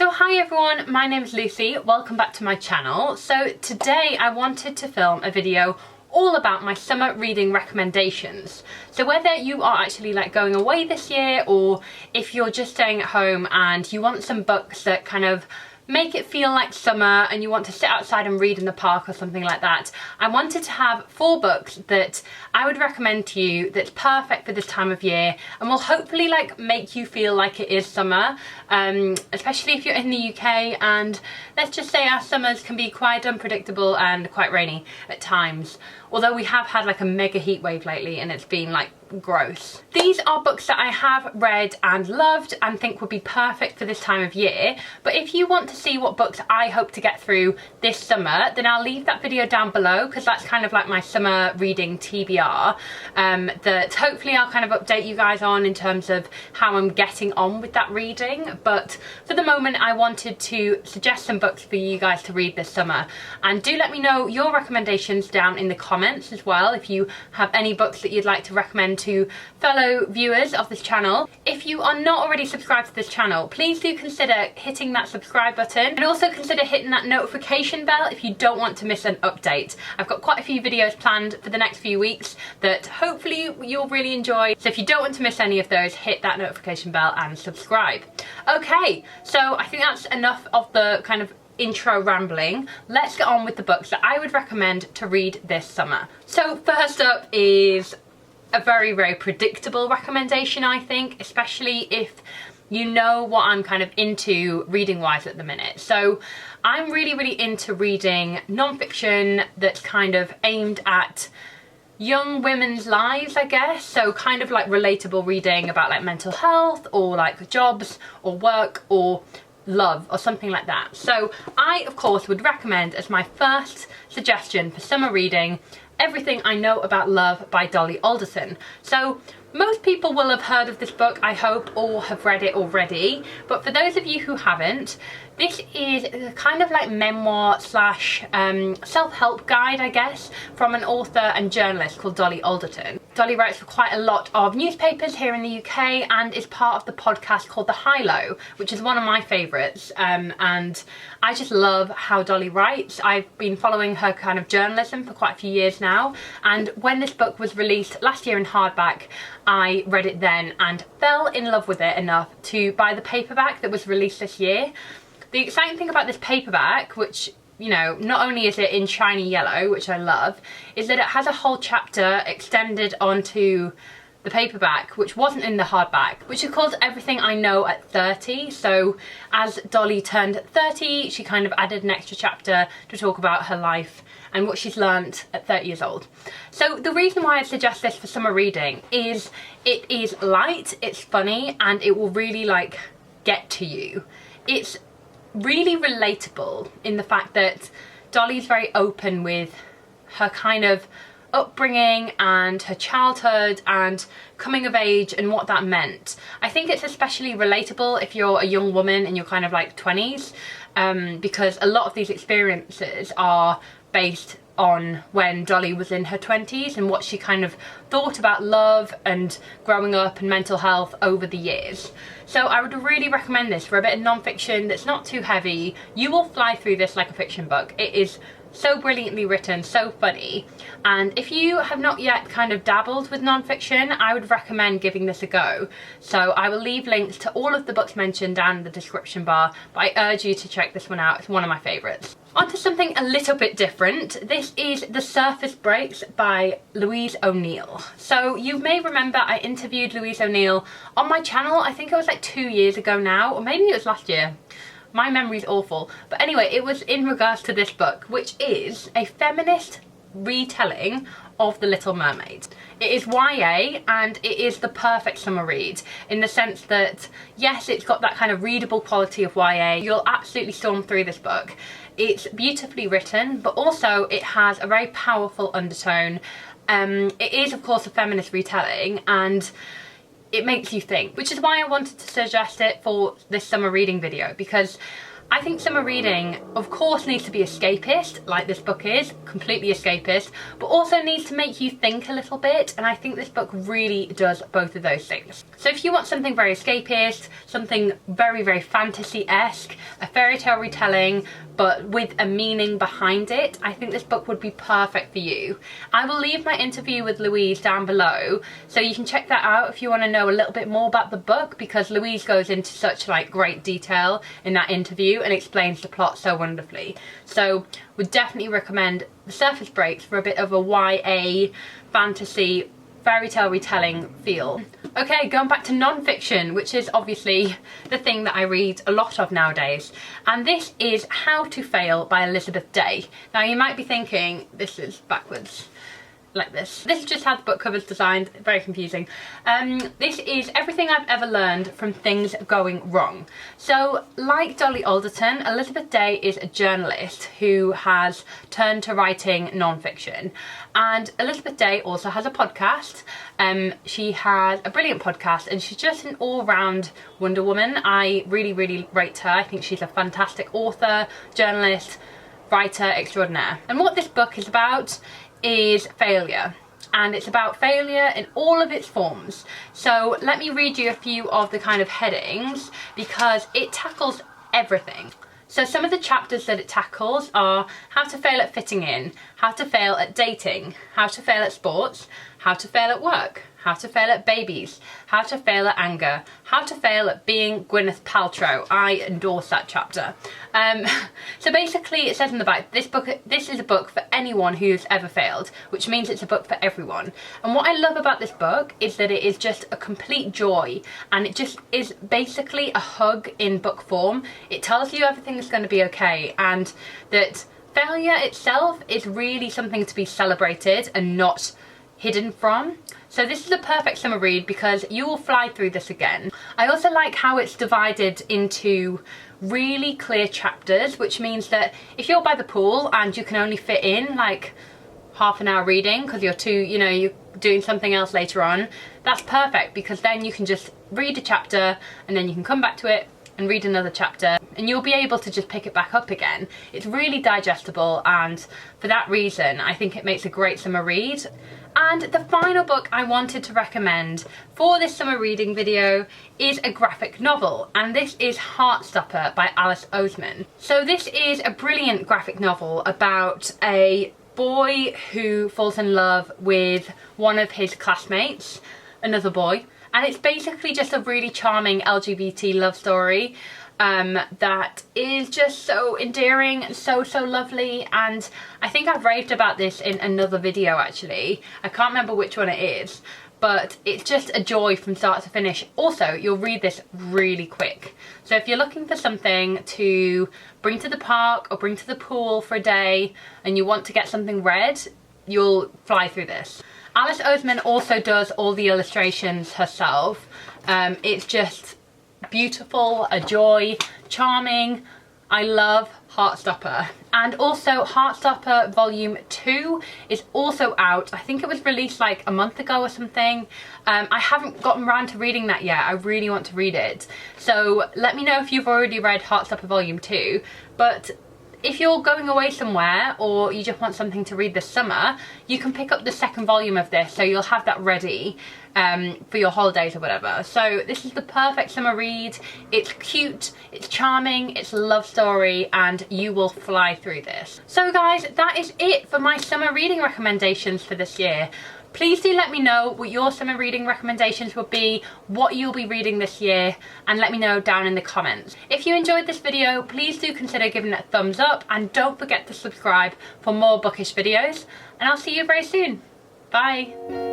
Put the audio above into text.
So hi everyone, my name is Lucy, welcome back to my channel. So today I wanted to film a video all about my summer reading recommendations. So whether you are actually like going away this year or if you're just staying at home and you want some books that kind of make it feel like summer and you want to sit outside and read in the park or something like that, I wanted to have 4 books that I would recommend to you that's perfect for this time of year and will hopefully like make you feel like it is summer, especially if you're in the UK, and let's just say our summers can be quite unpredictable and quite rainy at times, although we have had like a mega heat wave lately and it's been like gross. These are books that I have read and loved and think would be perfect for this time of year, but if you want to see what books I hope to get through this summer, then I'll leave that video down below because that's kind of like my summer reading TBR that hopefully I'll kind of update you guys on in terms of how I'm getting on with that reading. But for the moment I wanted to suggest some books for you guys to read this summer, and do let me know your recommendations down in the comments as well if you have any books that you'd like to recommend to fellow viewers of this channel. If you are not already subscribed to this channel, please do consider hitting that subscribe button and also consider hitting that notification bell if you don't want to miss an update. I've got quite a few videos planned for the next few weeks that hopefully you'll really enjoy, so if you don't want to miss any of those, hit that notification bell and subscribe. Okay, so I think that's enough of the kind of intro rambling. Let's get on with the books that I would recommend to read this summer. So first up is a very, very predictable recommendation, I think, especially if you know what I'm kind of into reading wise at the minute. So I'm really, really into reading non-fiction that's kind of aimed at young women's lives, I guess. So kind of like relatable reading about like mental health or like jobs or work or love or something like that. So I of course would recommend as my first suggestion for summer reading Everything I Know About Love by Dolly Alderton. So most people will have heard of this book, I hope, or have read it already, but for those of you who haven't, this is kind of like memoir slash self-help guide, I guess, from an author and journalist called Dolly Alderton. Dolly writes for quite a lot of newspapers here in the UK and is part of the podcast called The High Low, which is one of my favourites, and I just love how Dolly writes. I've been following her kind of journalism for quite a few years now, and when this book was released last year in hardback, I read it then and fell in love with it enough to buy the paperback that was released this year. The exciting thing about this paperback, which, you know, not only is it in shiny yellow, which I love, is that it has a whole chapter extended onto the paperback, which wasn't in the hardback, which is called Everything I Know at 30. So as Dolly turned 30, she kind of added an extra chapter to talk about her life and what she's learnt at 30 years old. So the reason why I suggest this for summer reading is it is light, it's funny, and it will really like get to you. It's really relatable in the fact that Dolly's very open with her kind of upbringing and her childhood and coming of age and what that meant. I think it's especially relatable if you're a young woman in your kind of like 20s, because a lot of these experiences are based on when Dolly was in her 20s and what she kind of thought about love and growing up and mental health over the years. So I would really recommend this for a bit of non-fiction that's not too heavy. You will fly through this like a fiction book. It is so brilliantly written, so funny, and if you have not yet kind of dabbled with non-fiction, I would recommend giving this a go. So I will leave links to all of the books mentioned down in the description bar, but I urge you to check this one out. It's one of my favourites. On to something a little bit different. This is The Surface Breaks by Louise O'Neill. So you may remember I interviewed Louise O'Neill on my channel, I think it was like 2 years ago now, or maybe it was last year. My memory's awful. But anyway, it was in regards to this book, which is a feminist retelling of The Little Mermaid. It is YA and it is the perfect summer read in the sense that, yes, it's got that kind of readable quality of YA. You'll absolutely storm through this book. It's beautifully written, but also it has a very powerful undertone. It is, of course, a feminist retelling, and it makes you think, which is why I wanted to suggest it for this summer reading video, because I think summer reading, of course, needs to be escapist, like this book is, completely escapist, but also needs to make you think a little bit, and I think this book really does both of those things. So if you want something very escapist, something very, very fantasy-esque, a fairy tale retelling, but with a meaning behind it, I think this book would be perfect for you. I will leave my interview with Louise down below, so you can check that out if you want to know a little bit more about the book, because Louise goes into such like great detail in that interview and explains the plot so wonderfully. So would definitely recommend The Surface Breaks for a bit of a YA fantasy fairy tale retelling feel. Okay, going back to non-fiction, which is obviously the thing that I read a lot of nowadays, and this is How to Fail by Elizabeth Day. Now you might be thinking this is backwards, like this. This is just how the book cover's designed, very confusing. This is everything I've ever learned from things going wrong. So like Dolly Alderton, Elizabeth Day is a journalist who has turned to writing non-fiction, and Elizabeth Day also has a podcast. She has a brilliant podcast and she's just an all-round Wonder Woman. I really, really rate her. I think she's a fantastic author, journalist, writer extraordinaire. And what this book is about is failure, and it's about failure in all of its forms. So let me read you a few of the kind of headings because it tackles everything. So some of the chapters that it tackles are how to fail at fitting in, how to fail at dating, how to fail at sports, how to fail at work, how to fail at babies, how to fail at anger, how to fail at being Gwyneth Paltrow. I endorse that chapter. So basically it says in the back, this is a book for anyone who's ever failed, which means it's a book for everyone. And what I love about this book is that it is just a complete joy, and it just is basically a hug in book form. It tells you everything's going to be okay, and that failure itself is really something to be celebrated and not hidden from. So this is a perfect summer read because you will fly through this again. I also like how it's divided into really clear chapters, which means that if you're by the pool and you can only fit in like half an hour reading because you're doing something else later on, that's perfect, because then you can just read a chapter and then you can come back to it and read another chapter and you'll be able to just pick it back up again. It's really digestible, and for that reason I think it makes a great summer read. And the final book I wanted to recommend for this summer reading video is a graphic novel, and this is Heartstopper by Alice Oseman. So this is a brilliant graphic novel about a boy who falls in love with one of his classmates, another boy, and it's basically just a really charming LGBT love story that is just so endearing and so lovely. And I think I've raved about this in another video actually. I can't remember which one it is, but it's just a joy from start to finish. Also, you'll read this really quick. So if you're looking for something to bring to the park or bring to the pool for a day and you want to get something read, you'll fly through this. Alice Oseman also does all the illustrations herself. It's just beautiful, a joy, charming. I love Heartstopper. And also Heartstopper Volume 2 is also out. I think it was released like a month ago or something. I haven't gotten around to reading that yet. I really want to read it. So let me know if you've already read Heartstopper Volume 2. But if you're going away somewhere or you just want something to read this summer, you can pick up the second volume of this, so you'll have that ready for your holidays or whatever. So this is the perfect summer read. It's cute, it's charming, it's a love story, and you will fly through this. So guys, that is it for my summer reading recommendations for this year. Please do let me know what your summer reading recommendations would be, what you'll be reading this year, and let me know down in the comments. If you enjoyed this video, please do consider giving it a thumbs up, and don't forget to subscribe for more bookish videos, and I'll see you very soon. Bye!